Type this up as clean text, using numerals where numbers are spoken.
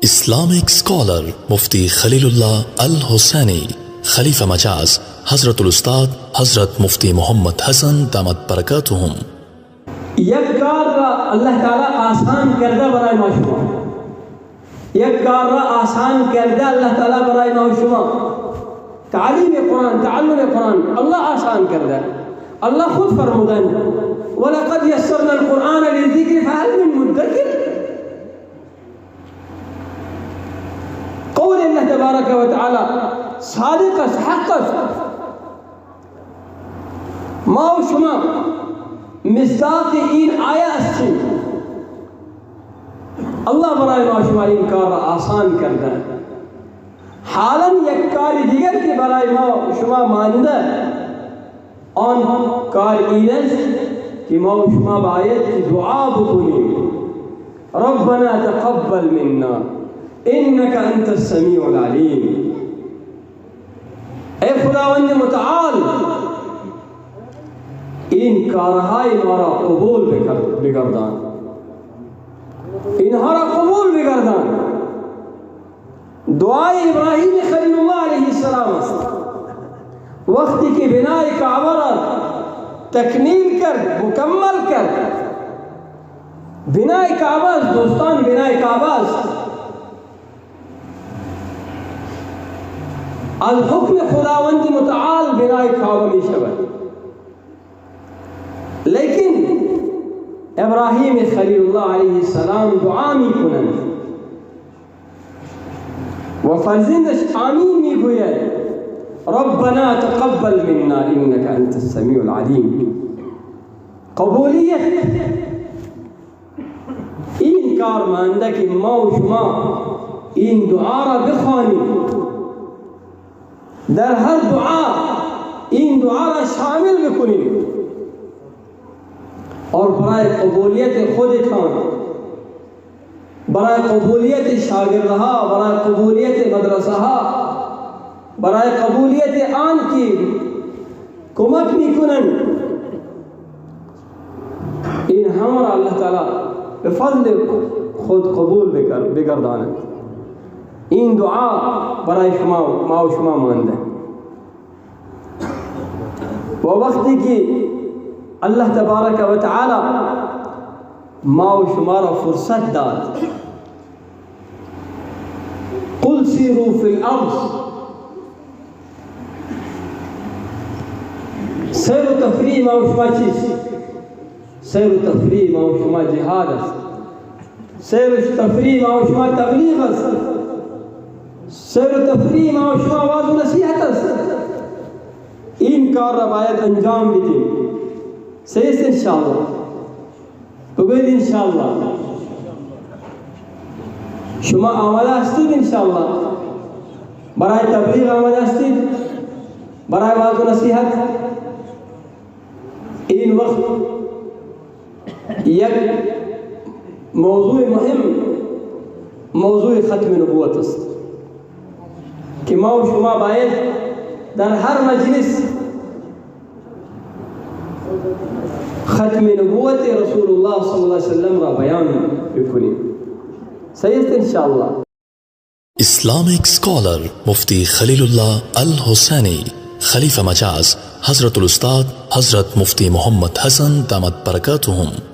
Islamic scholar Mufti Khalilullah Al-Hussaini, Khalifa Majaz Hazratul Ustad Hazrat Mufti Muhammad Hassan Damat Barakatuhum. یک کار را الله تعالی آسان کرده برای ما شما. یک کار را آسان کرده الله تعالی برای ما شما. تعلیم قرآن، تعلم قرآن الله آسان کرده. الله خود فرمودن ولقد یسرنا القرآن للذکر فهل من مدکر. قول الله تبارک و تعالی صادق است، حق است. ما و شما مصداق این آیه هستیم. الله برای ما شما این کار را آسان کرده. حالا یک کار دیگر که برای ما شما مانده، آن کار این است که ما و شما باید دعا بکنیم. ربنا تقبل منا انك انت السمیع العلیم. ای خداوند متعال، این کارهای ما را قبول بگردان، اینها را قبول بگردان. دعای ابراهیم خلیل الله علیه السلام است. وقتی که بنای کعبه را تکمیل کرد، مکمل کرد. بنای کعبه است دوستان، بنای کعبه است. از حکم خداوند متعال بنای کعبه می شود. لیکن ابراهیم خلیل الله علیه السلام دعا می کنند و فرزندش آمین می گوید ربنا تقبل منا انك انت السمیع العلیم. قبولیت این کار مانده که ما و شما این دعا را بخوانیم. در هر دعا این دعا را شامل بکنیم اور برای قبولیت خودتان، برای قبولیت شاگردها، برای قبولیت مدرسه ها، برای قبولیت آن که کمک میکنند، این همه را الله تعالی به فضل خود قبول بگرداند. این دعا برای شما ما و شما مانده. و وقتی که الله تبارک و تعالی ما و شما را فرصت داد، قل سیروا فی الارض، سیر و تفریح ما و شما چیست؟ سیر و تفریح ما و شما جهاد است. سیر و تفریح ما و شما تبلیغ است. سیر و تفریح ما و شما آواز و نصیحت است. این کار را باید انجام بدیم. سیست انشاءالله. بگوید انشاءالله. شما آماده هستید انشاءالله؟ برای تبلیغ آماده هستید؟ برای آواز و نصیحت؟ این وقت یک موضوع مهم، موضوع ختم نبوت است که ما و شما باید در هر مجلس ختم نبوت رسول الله صلی الله علیه وسلم را بیان بکنیم. سیست انشاءالله. Islamic scholar Mufti Khalilullah Al-Hussaini, Khalifa Majaz Hazratul Ustad Hazrat Mufti Muhammad Hassan Damat Barakatuhum.